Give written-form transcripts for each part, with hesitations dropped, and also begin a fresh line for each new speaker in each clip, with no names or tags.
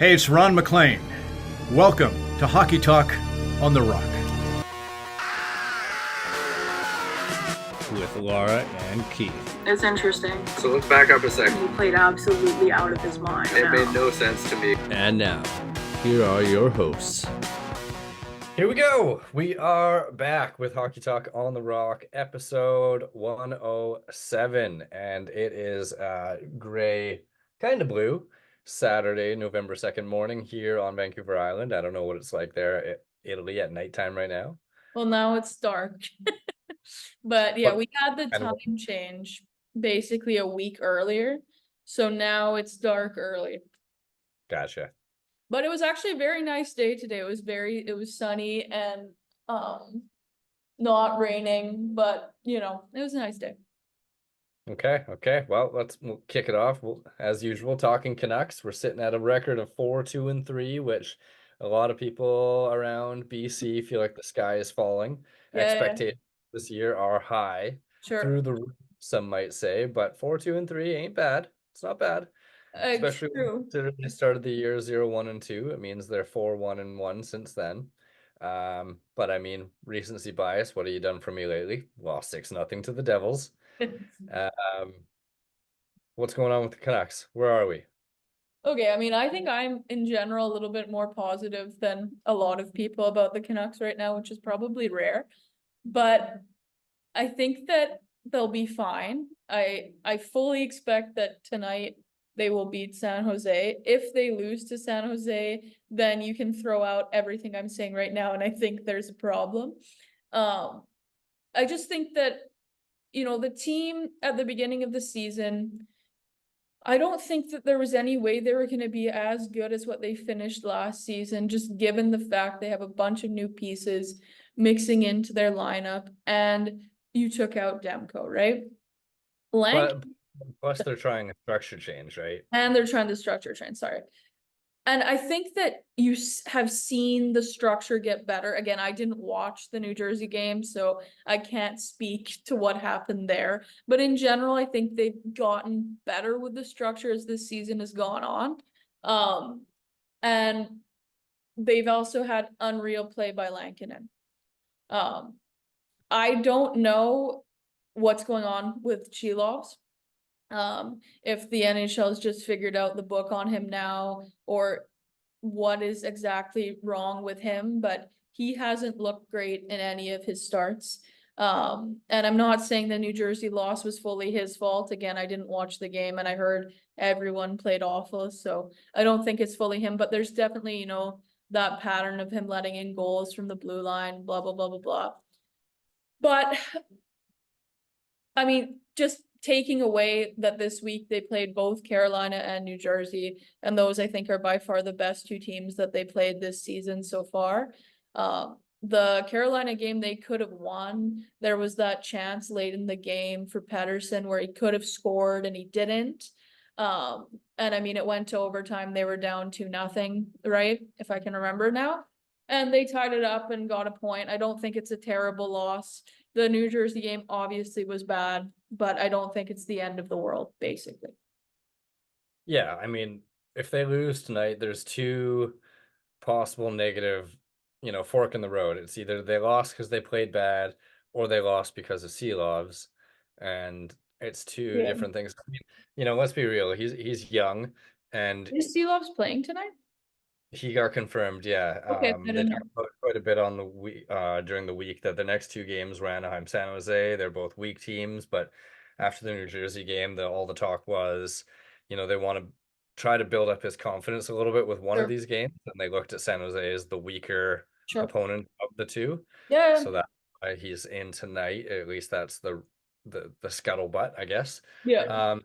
Hey, it's Ron McLean. Welcome to Hockey Talk on the Rock.
With Laura and Keith.
It's interesting.
So let's back up a second.
He played absolutely out of his mind.
It made no sense to me.
And now, here are your hosts.
Here we go. We are back with Hockey Talk on the Rock, episode 107. And it is gray, kind of blue, Saturday, November 2nd morning here on Vancouver Island. I don't know what it's like there in Italy at nighttime right now.
Well, now it's dark. But yeah, we had the time change basically a week earlier. So now it's dark early.
Gotcha.
But it was actually a very nice day today. It was sunny and not raining, but it was a nice day.
Okay. Well, we'll kick it off. As usual, talking Canucks. We're sitting at a record of 4-2-3, which a lot of people around BC feel like the sky is falling. Expectations this year are high.
Sure.
Through the roof, some might say, but 4-2-3 ain't bad. It's not bad. Especially considering they started the year 0-1-2. It means they're 4-1-1 since then. But I mean, recency bias. What have you done for me lately? Lost 6-0 to the Devils. What's going on with the Canucks? Where are we?
Okay, I mean, I think I'm in general a little bit more positive than a lot of people about the Canucks right now, which is probably rare. But I think that they'll be fine. I fully expect that tonight they will beat San Jose. If they lose to San Jose, then you can throw out everything I'm saying right now, and I think there's a problem. I just think that, the team at the beginning of the season, I don't think that there was any way they were going to be as good as what they finished last season, just given the fact they have a bunch of new pieces mixing into their lineup, and you took out Demko, right?
Plus, they're trying a structure change, right?
And they're trying the structure change, sorry. And I think that you have seen the structure get better. Again, I didn't watch the New Jersey game, so I can't speak to what happened there. But in general, I think they've gotten better with the structure as this season has gone on. And they've also had unreal play by Lankinen. I don't know what's going on with Chilovs. If the NHL has just figured out the book on him now, or what is exactly wrong with him, but he hasn't looked great in any of his starts. And I'm not saying the New Jersey loss was fully his fault. Again, I didn't watch the game and I heard everyone played awful, so I don't think it's fully him, but there's definitely, that pattern of him letting in goals from the blue line, blah, blah, blah, blah, blah. But I mean, just taking away that this week they played both Carolina and New Jersey, and those I think are by far the best two teams that they played this season so far. The Carolina game they could have won. There was that chance late in the game for Pettersson where he could have scored and he didn't. And I mean, it went to overtime. They were down 2-0, right? If I can remember now. And they tied it up and got a point. I don't think it's a terrible loss. The New Jersey game obviously was bad, but I don't think it's the end of the world, basically.
Yeah, I mean, if they lose tonight, there's two possible negative, fork in the road. It's either they lost because they played bad, or they lost because of Seelovs, and it's two different things. I mean, let's be real. He's young, and
is Seelovs playing tonight?
He got confirmed, yeah.
Okay,
they talked about quite a bit on the week during the week that the next two games were Anaheim, San Jose. They're both weak teams, but after the New Jersey game, all the talk was, they want to try to build up his confidence a little bit with one of these games, and they looked at San Jose as the weaker opponent of the two.
Yeah.
So that's why he's in tonight. At least that's the scuttlebutt, I guess.
Yeah.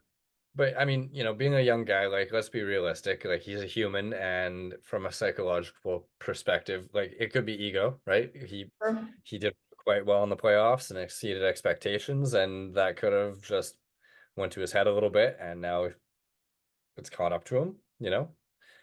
But I mean, being a young guy, like, let's be realistic, like, he's a human, and from a psychological perspective, like, it could be ego, right? He did quite well in the playoffs and exceeded expectations, and that could have just went to his head a little bit, and now it's caught up to him,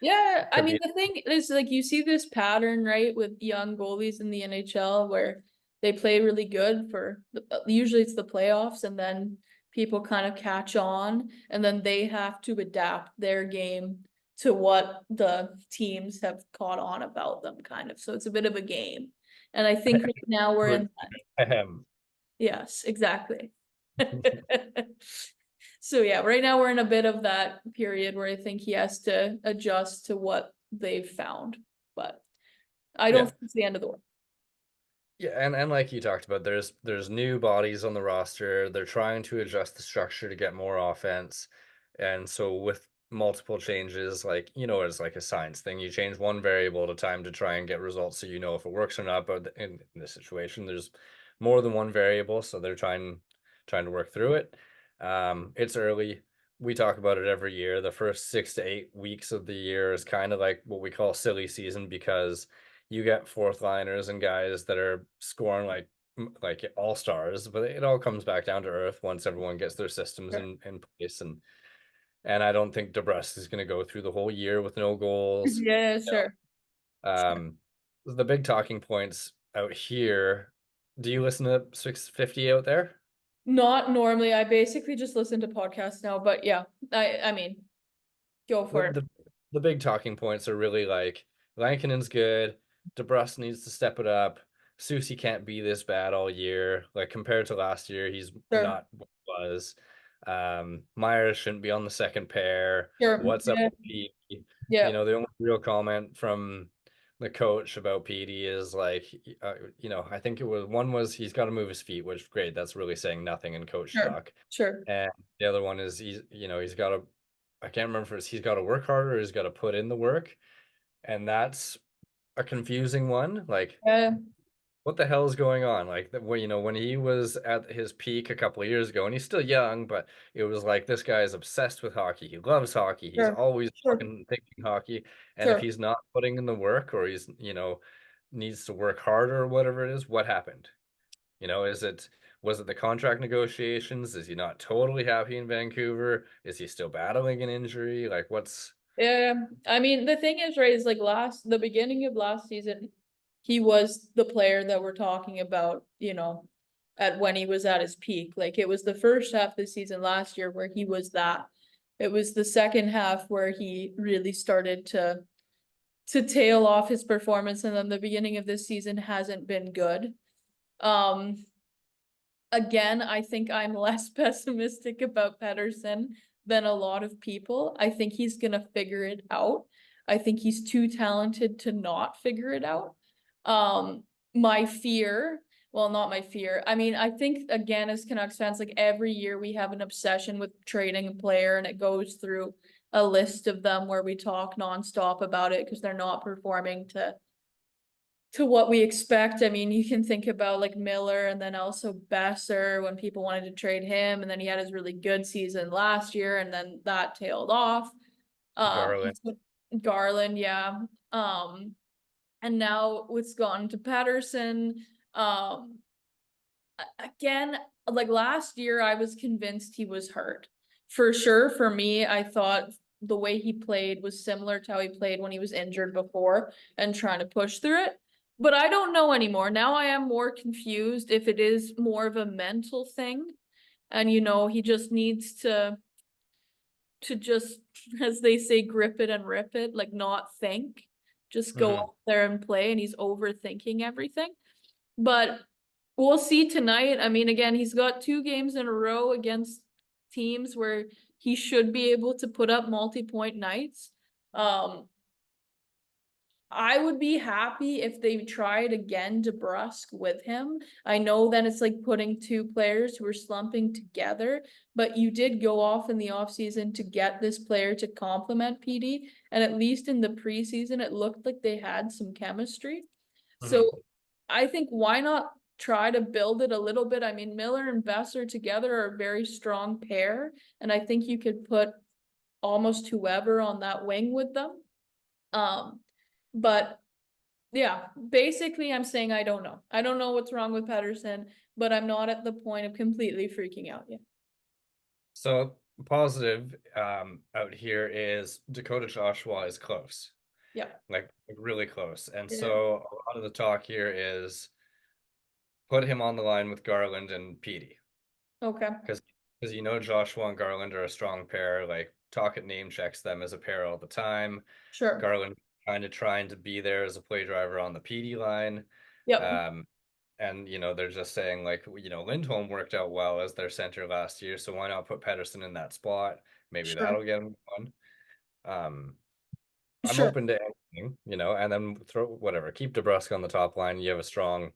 Yeah, I mean, the thing is, like, you see this pattern, right, with young goalies in the NHL where they play really good for, usually it's the playoffs, and then people kind of catch on, and then they have to adapt their game to what the teams have caught on about them, kind of. So it's a bit of a game. And I think right now we're in that.
Ahem.
Yes, exactly. So yeah, right now we're in a bit of that period where I think he has to adjust to what they've found. But I don't
Yeah.
think it's the end of the world.
Yeah, and like you talked about, there's new bodies on the roster. They're trying to adjust the structure to get more offense. And so with multiple changes, like, it's like a science thing. You change one variable at a time to try and get results so you know if it works or not. But in this situation, there's more than one variable, so they're trying to work through it. It's early. We talk about it every year. The first 6 to 8 weeks of the year is kind of like what we call silly season because you get fourth liners and guys that are scoring like all stars, but it all comes back down to earth once everyone gets their systems in place. And I don't think DeBrusque is going to go through the whole year with no goals.
Yeah, sure.
Um, the big talking points out here. Do you listen to 650 out there?
Not normally. I basically just listen to podcasts now, but yeah, I mean, go for it.
The big talking points are really like Lankinen's good, DeBrusque needs to step it up. Susie can't be this bad all year. Like compared to last year, he's
Sure.
not what he was. Myers shouldn't be on the second pair.
Sure.
What's up
Yeah.
with Petey?
Yeah.
The only real comment from the coach about Petey is like, I think one was he's got to move his feet, which great. That's really saying nothing in coach
Sure.
talk.
Sure.
And the other one is he's got to, I can't remember if he's got to work harder or he's got to put in the work. And that's a confusing one. Like, what the hell is going on? Like, when he was at his peak a couple of years ago, and he's still young, but it was like this guy is obsessed with hockey. He loves hockey. He's
Sure.
always
Sure.
fucking thinking hockey. And if
Sure.
he's not putting in the work or he's, needs to work harder or whatever it is, what happened? Was it the contract negotiations? Is he not totally happy in Vancouver? Is he still battling an injury? Like, what's
Yeah, I mean, the thing is, right, is like the beginning of last season, he was the player that we're talking about, at when he was at his peak. Like it was the first half of the season last year where he was that. It was the second half where he really started to tail off his performance, and then the beginning of this season hasn't been good. Again, I think I'm less pessimistic about Pettersson than a lot of people. I think he's gonna figure it out. I think he's too talented to not figure it out. My fear, well, not my fear. I mean, I think again, as Canucks fans, like every year we have an obsession with trading a player, and it goes through a list of them where we talk nonstop about it because they're not performing to what we expect. I mean, you can think about like Miller and then also Besser when people wanted to trade him, and then he had his really good season last year, and then that tailed off.
Garland?
Garland, yeah. And now it's gone to Pettersson. Again, like last year, I was convinced he was hurt. For sure, for me, I thought the way he played was similar to how he played when he was injured before and trying to push through it. But I don't know anymore. Now I am more confused if it is more of a mental thing. And he just needs to just, as they say, grip it and rip it, like not think. Just go out there and play, and he's overthinking everything. But we'll see tonight. I mean, again, he's got 2 games in a row against teams where he should be able to put up multi-point nights. I would be happy if they tried again DeBrusque with him. I know that it's like putting 2 players who are slumping together, but you did go off in the offseason to get this player to complement PD, and at least in the preseason, it looked like they had some chemistry. So I think why not try to build it a little bit? I mean, Miller and Besser together are a very strong pair, and I think you could put almost whoever on that wing with them. But yeah, basically I'm saying I don't know. I don't know what's wrong with Pettersson, but I'm not at the point of completely freaking out yet.
So positive out here is Dakota Joshua is close.
Yeah.
Like really close. And
Yeah.
so a lot of the talk here is put him on the line with Garland and Petey.
Okay.
Because Joshua and Garland are a strong pair. Like Tocchet name checks them as a pair all the time.
Sure.
Garland trying to be there as a play driver on the PD line.
Yep.
And they're just saying like, Lindholm worked out well as their center last year, so why not put Pettersson in that spot? Maybe
Sure.
that'll get him going. I'm
Sure.
open to anything, and then throw whatever. Keep DeBrusk on the top line. You have a strong,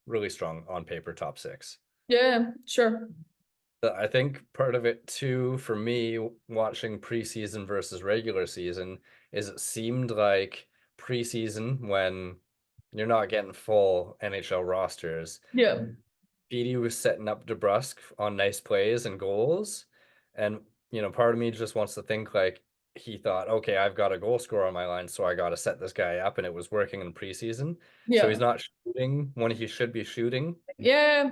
really strong on paper top six.
Yeah, sure.
I think part of it too, for me, watching preseason versus regular season, is it seemed like preseason, when you're not getting full NHL rosters,
Yeah.
Petey was setting up DeBrusk on nice plays and goals. And, part of me just wants to think like he thought, okay, I've got a goal scorer on my line, so I got to set this guy up. And it was working in preseason. So he's
Yeah.
not shooting when he should be shooting.
Yeah.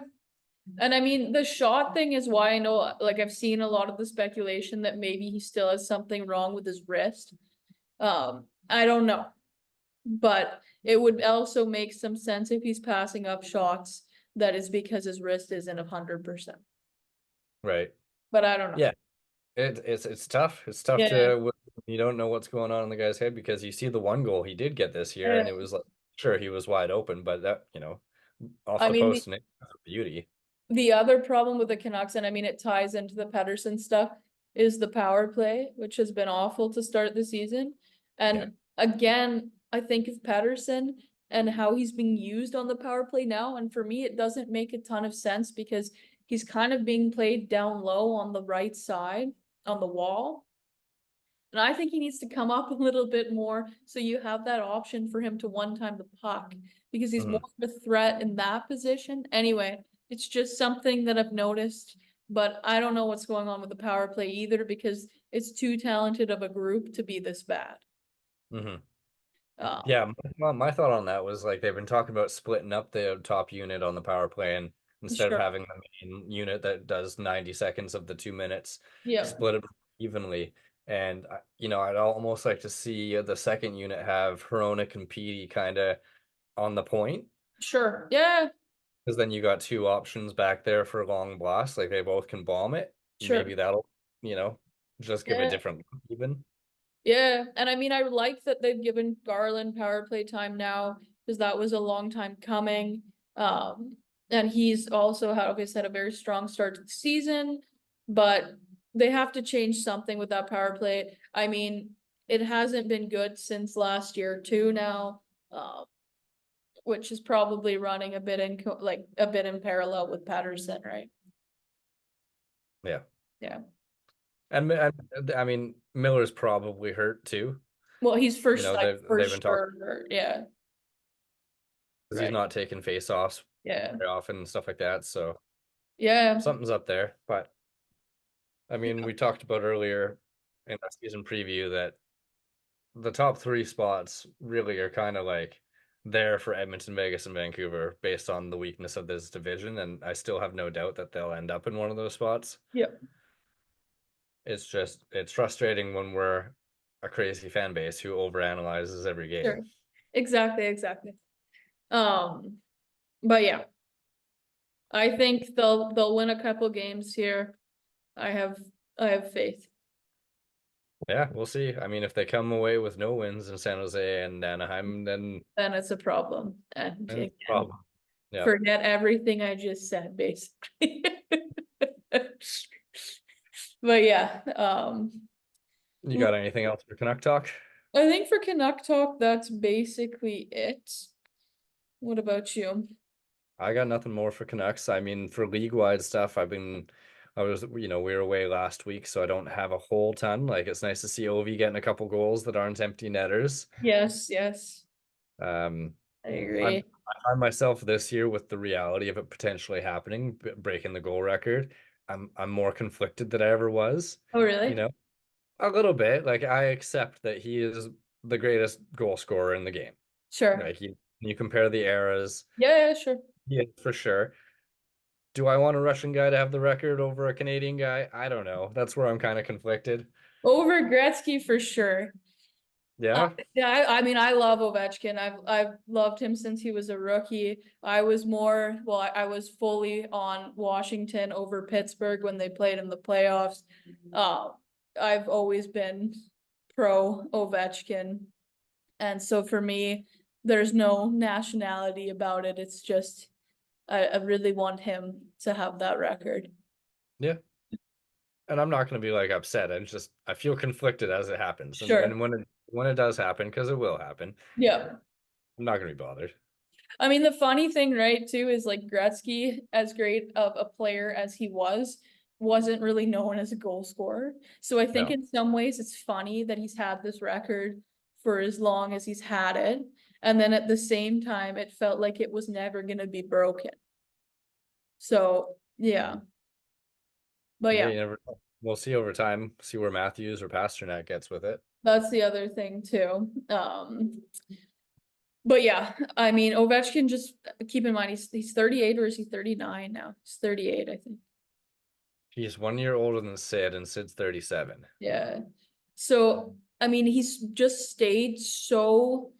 And I mean, the shot thing is why I know, like, I've seen a lot of the speculation that maybe he still has something wrong with his wrist. I don't know. But it would also make some sense if he's passing up shots that is because his wrist isn't 100%.
Right.
But I don't know.
Yeah. It's tough. It's tough
Yeah.
you don't know what's going on in the guy's head, because you see the one goal he did get this year,
Yeah.
and it was like, sure, he was wide open, but that, off
I
the
mean,
post, and it was a beauty.
the other problem with the Canucks, and I mean, it ties into the Pettersson stuff, is the power play, which has been awful to start the season. And again, I think of Pettersson and how he's being used on the power play now. And for me, it doesn't make a ton of sense because he's kind of being played down low on the right side on the wall. And I think he needs to come up a little bit more so you have that option for him to one-time the puck, because he's more of a threat in that position. Anyway, it's just something that I've noticed, but I don't know what's going on with the power play either, because it's too talented of a group to be this bad.
Yeah, my thought on that was like they've been talking about splitting up the top unit on the power play, and instead of
Sure.
having the main unit that does 90 seconds of the 2 minutes,
Yeah.
split it evenly. And I'd almost like to see the second unit have Hronek and Petey kind of on the point,
Sure. Yeah.
because then you got two options back there for long blasts, like they both can bomb it.
Sure.
Maybe that'll, just give a
Yeah.
different look even.
Yeah, and I mean, I like that they've given Garland power play time now, because that was a long time coming. And he's also had, like I said, a very strong start to the season, but they have to change something with that power play. I mean, it hasn't been good since last year too now, which is probably running a bit in parallel with Pettersson, right?
Yeah.
Yeah.
And I mean, Miller's probably hurt too.
Well, he's for
You know,
like, for
they've been talking,
sure. Yeah.
because he's
Right.
not taking face-offs
Yeah.
very often and stuff like that. So
Yeah.
something's up there. But I mean, we talked about earlier in our season preview that the top three spots really are kind of like there for Edmonton, Vegas, and Vancouver based on the weakness of this division. And I still have no doubt that they'll end up in one of those spots.
Yep.
It's frustrating when we're a crazy fan base who overanalyzes every game.
Sure. Exactly. But yeah, I think they'll win a couple games here. I have faith.
Yeah, we'll see. I mean, if they come away with no wins in San Jose and Anaheim, then
It's a problem. And
it's a
again,
problem. Yeah.
forget everything I just said, basically. But yeah,
You got anything else for Canuck talk?
I think for Canuck talk, that's basically it. What about you?
I got nothing more for Canucks. I mean, for league-wide stuff, we were away last week, so I don't have a whole ton. Like, it's nice to see Ovi getting a couple goals that aren't empty netters.
Yes.
I
agree.
I find myself this year with the reality of it potentially happening, breaking the goal record. I'm more conflicted than I ever was.
Oh, really?
A little bit. Like, I accept that he is the greatest goal scorer in the game.
Sure.
Like, you compare the eras.
Yeah, sure.
Yeah, for sure. Do I want a Russian guy to have the record over a Canadian guy? I don't know. That's where I'm kind of conflicted.
Over Gretzky for sure.
Yeah.
Yeah, I mean, I love Ovechkin. I've loved him since he was a rookie. I was fully on Washington over Pittsburgh when they played in the playoffs. I've always been pro Ovechkin. And so for me, there's no nationality about it. It's just I really want him to have that record.
Yeah. And I'm not going to be like upset. I feel conflicted as it happens.
Sure.
And when it does happen, because it will happen,
Yeah.
I'm not going to be bothered.
I mean, the funny thing, right, too, is like Gretzky, as great of a player as he wasn't really known as a goal scorer. So I think
No.
in some ways it's funny that he's had this record for as long as he's had it. And then at the same time, it felt like it was never going to be broken. So, yeah. But
Yeah,
yeah,
you never know. We'll see over time, see where Matthews or Pasternak gets with it.
that's the other thing too. But yeah, I mean, Ovechkin, just keep in mind he's 38, or is he 39 now? He's 38, I think.
He's 1 year older than Sid, and Sid's 37.
Yeah. So, I mean, he's just stayed so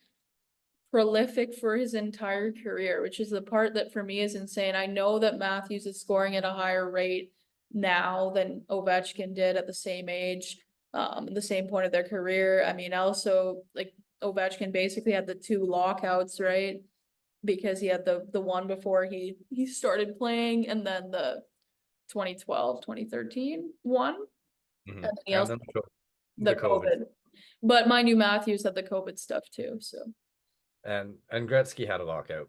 prolific for his entire career, which is the part that for me is insane. I know that Matthews is scoring at a higher rate now than Ovechkin did at the same age, the same point of their career. I mean, also like Ovechkin basically had the two lockouts, right? Because he had the one before he started playing, and then the 2012, 2013 one.
Mhm.
And then he
And
also
then
the
the COVID.
COVID. But mind you, Matthews had the COVID stuff too, so.
And Gretzky had a lockout.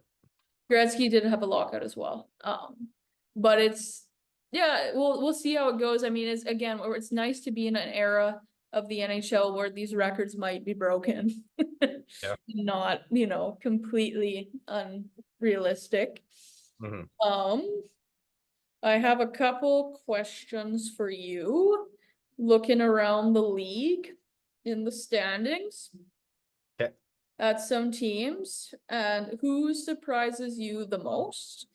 Gretzky did have a lockout as well. But yeah, we'll see how it goes. I mean, it's again, it's nice to be in an era of the NHL where these records might be broken.
Yeah.
Not, completely unrealistic.
Mhm.
I have a couple questions for you. Looking around the league in the standings.
Okay.
At some teams, and who surprises you the most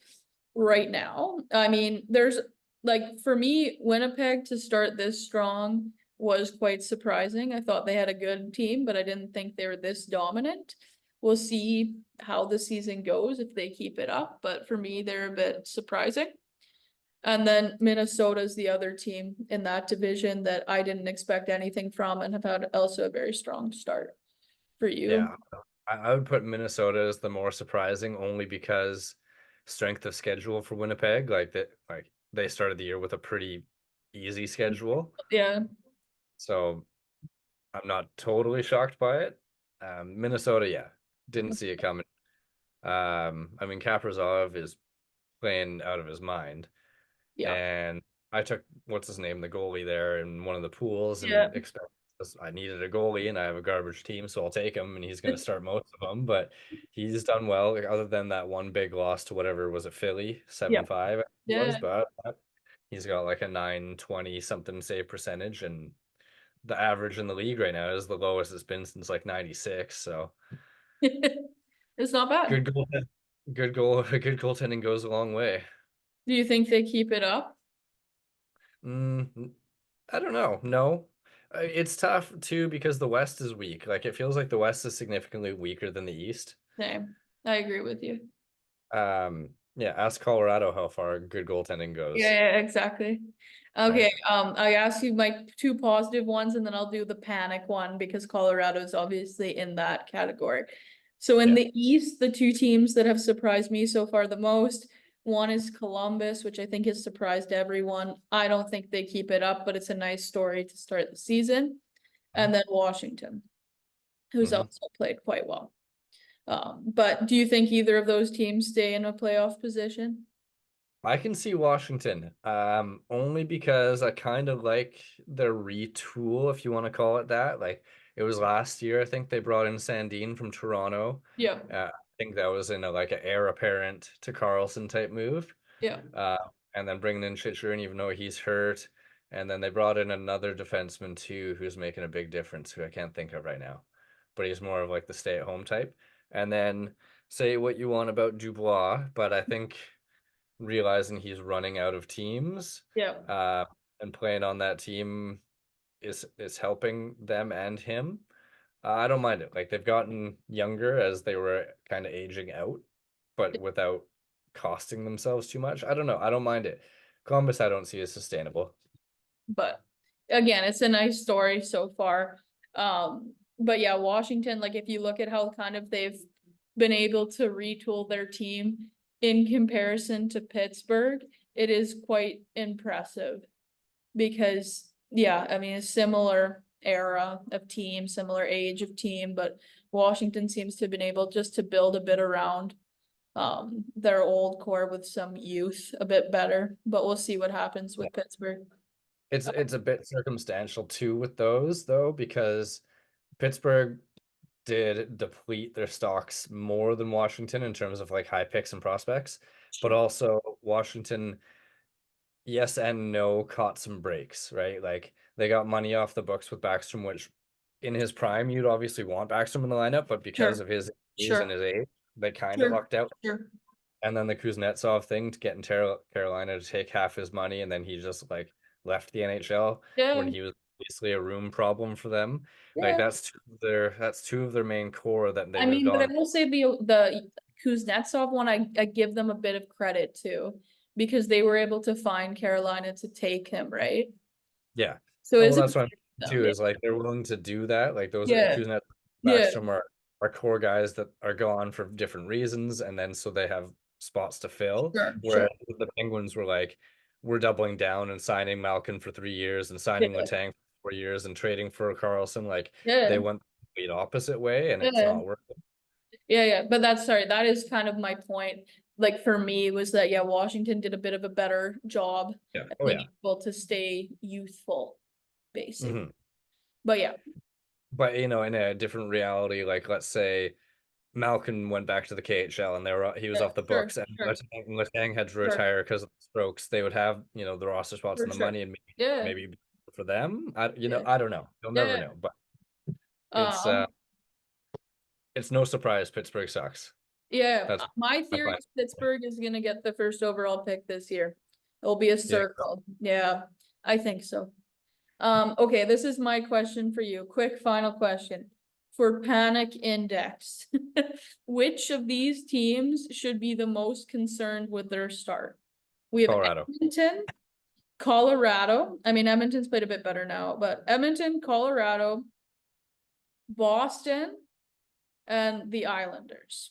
right now? I mean, there's like for me, Winnipeg to start this strong was quite surprising. I thought they had a good team, but I didn't think they were this dominant. We'll see how the season goes if they keep it up, but for me, they're a bit surprising. And then Minnesota's the other team in that division that I didn't expect anything from and have had also a very strong start for you.
Yeah. I would put Minnesota as the more surprising, only because strength of schedule for Winnipeg, like they started the year with a pretty easy schedule.
Yeah.
So I'm not totally shocked by it. Minnesota, yeah, didn't see it coming. I mean, Kaprizov is playing out of his mind.
Yeah.
And I took what's his name, the goalie there in one of the pools,
Yeah.
and I needed a goalie, and I have a garbage team, so I'll take him, and he's going to start most of them. But he's done well, other than that one big loss to whatever was it, Philly 7-5 I think it was,
Yeah.
but he's got like a 920 something save percentage, and the average in the league right now is the lowest it's been since like 96. So
It's not bad.
good good goaltending goes a long way.
Do you think they keep it up?
I don't know. No, it's tough too because the West is weak. Like it feels like the West is significantly weaker than the East.
Same. I agree with you.
Yeah, ask Colorado how far good goaltending goes.
Yeah, exactly. Okay, I asked you my two positive ones, and then I'll do the panic one because Colorado is obviously in that category. So in the East, the two teams that have surprised me so far the most, one is Columbus, which I think has surprised everyone. I don't think they keep it up, but it's a nice story to start the season. And then Washington, who's also played quite well. But do you think either of those teams stay in a playoff position?
I can see Washington, only because I kind of like their retool, if you want to call it that. Like it was last year, I think they brought in Sandin from Toronto.
Yeah.
I think that was in like an heir apparent to Carlson type move.
Yeah.
And then bringing in Chitcher, even though he's hurt. And then they brought in another defenseman too, who's making a big difference, who I can't think of right now. But he's more of like the stay-at-home type. And then say what you want about Dubois, but I think realizing he's running out of teams, and playing on that team is helping them and him. I don't mind it. Like they've gotten younger as they were kind of aging out, but without costing themselves too much. I don't know. I don't mind it. Columbus, I don't see as sustainable.
But again, it's a nice story so far. But yeah, Washington, like if you look at how kind of they've been able to retool their team in comparison to Pittsburgh, it is quite impressive. Because, yeah, I mean, a similar era of team, similar age of team, but Washington seems to have been able just to build a bit around their old core with some youth a bit better, but we'll see what happens with Pittsburgh.
It's a bit circumstantial too with those though, because Pittsburgh did deplete their stocks more than Washington in terms of like high picks and prospects, but also Washington, yes and no, caught some breaks, right? Like they got money off the books with Backstrom, which in his prime you'd obviously want Backstrom in the lineup, but because
Sure,
of his age and
sure,
his age, they kind of
sure,
lucked out.
sure.
And then the Kuznetsov thing to get in Carolina to take half his money, and then he just like left the NHL when
Yeah,
he was basically a room problem for them. Like
yeah.
that's two of their main core that they
I
moved
mean, but I
on.
will say the Kuznetsov one, I give them a bit of credit too, because they were able to find Carolina to take him, right?
Yeah.
So
Well,
it's a
that's what I'm
them,
too,
yeah.
is like they're willing to do that. Like those
Yeah,
Kuznetsov,
yeah,
Backstrom are core guys that are gone for different reasons, and then so they have spots to fill.
sure, sure.
Whereas the Penguins were like, we're doubling down and signing Malkin for 3 years and signing
Yeah,
Letang for 4 years and trading for Carlson. Like
yeah,
they went the complete opposite way, and it's
yeah.
not working.
Yeah, yeah, but that's sorry, that is kind of my point. Like for me was that yeah, Washington did a bit of a better job
Yeah.
at
Oh
being
yeah.
able to stay youthful, basically.
Hmm.
But yeah,
But in a different reality, like let's say Malkin went back to the KHL and he was
yeah,
off the
sure,
books, and
sure,
Letang had to
sure,
retire because of the strokes. They would have the roster spots
for
and the
sure.
money, and
Yeah,
maybe for them.
yeah,
I don't know. You'll never
yeah.
know. But it's uh
Um,
it's no surprise Pittsburgh sucks.
yeah,
That's
my
my
theory
final.
is Pittsburgh is gonna get the first overall pick this year. It'll be a
Yeah.
circle. Yeah, I think so. Okay, this is my question for you. Quick final question. For panic index, which of these teams should be the most concerned with their start? We have
Colorado.
Edmonton, Colorado. I mean, Edmonton's played a bit better now, but Edmonton, Colorado, Boston, and the Islanders.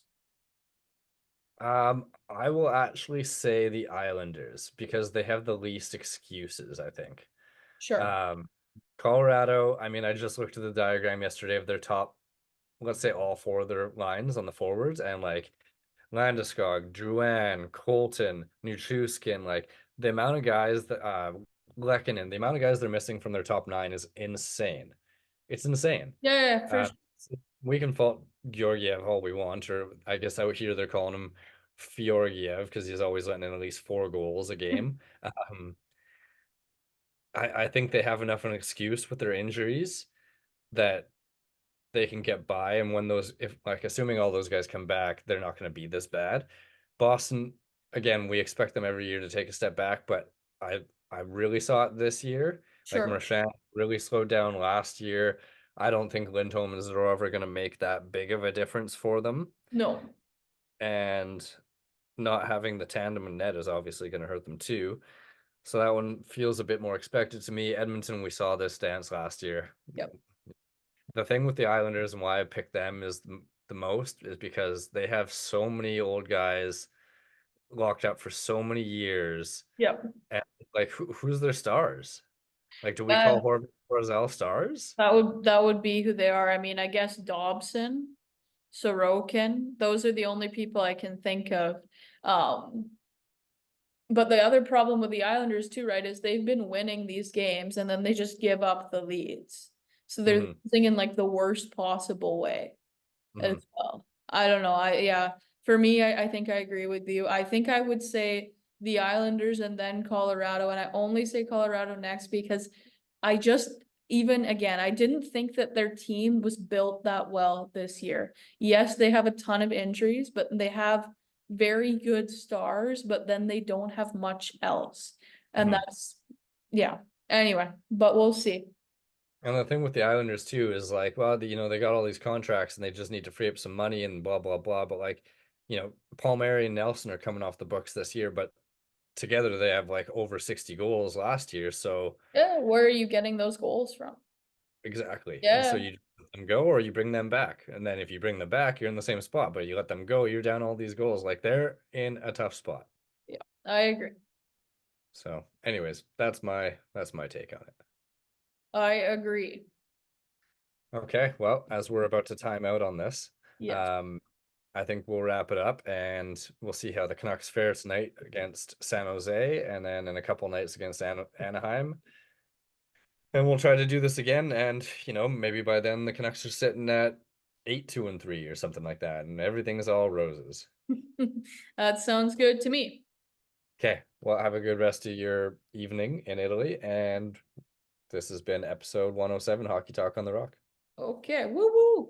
I will actually say the Islanders because they have the least excuses, I think.
Sure.
Um, Colorado, I mean, I just looked at the diagram yesterday of their top, let's say all four of their lines on the forwards, and like Landeskog, Drouin, Colton, Nichushkin, like the amount of guys that Lehkonen, the amount of guys they're missing from their top nine is insane. It's insane.
Yeah, yeah, for
Uh,
sure.
we can fault Georgiev all we want, or I guess out here they're calling him Fjorgiev because he's always letting in at least 4 goals a game. I think they have enough of an excuse with their injuries that they can get by. And when if like assuming all those guys come back, they're not going to be this bad. Boston, again, we expect them every year to take a step back, but I really saw it this year. Like
Sure.
Marchand really slowed down last year. I don't think Lindholm is ever going to make that big of a difference for them.
No.
And not having the tandem in net is obviously going to hurt them too. So that one feels a bit more expected to me. Edmonton, we saw this dance last year.
Yep.
The thing with the Islanders and why I picked them is the most is because they have so many old guys locked up for so many years.
Yep.
And like who's their stars? Like do we
Uh,
call Horvath Barzal stars?
that would be who they are. I mean, I guess Dobson, Sorokin, those are the only people I can think of. Um, but the other problem with the Islanders too, right, is they've been winning these games and then they just give up the leads. So they're
Mhm,
losing in like the worst possible way as
mhm.
well. I don't know. Yeah, for me, I think I agree with you. I think I would say the Islanders and then Colorado, and I only say Colorado next because I just even again, I didn't think that their team was built that well this year. Yes, they have a ton of injuries, but they have very good stars, but then they don't have much else. And
Mhm.
that's yeah. Anyway, but we'll see.
And the thing with the Islanders too is like, well, they got all these contracts and they just need to free up some money and blah blah blah. But like, Palmieri and Nelson are coming off the books this year, but together they have like over 60 goals last year. So
Yeah, where are you getting those goals from?
exactly. And so
Yeah.
you let them go or you bring them back. And then if you bring them back, you're in the same spot. But you let them go, you're down all these goals. Like they're in a tough spot.
Yeah, I agree.
So, anyways, that's my take on it.
I agree.
Okay, well, as we're about to time out on this,
Yes.
I think we'll wrap it up and we'll see how the Canucks fare tonight against San Jose and then in a couple nights against Anaheim. And we'll try to do this again. And, maybe by then the Canucks are sitting at 8-2-3 or something like that. And everything's all roses.
That sounds good to me.
Okay, well, have a good rest of your evening in Italy. And this has been episode 107 Hockey Talk on the Rock.
Okay, woo woo.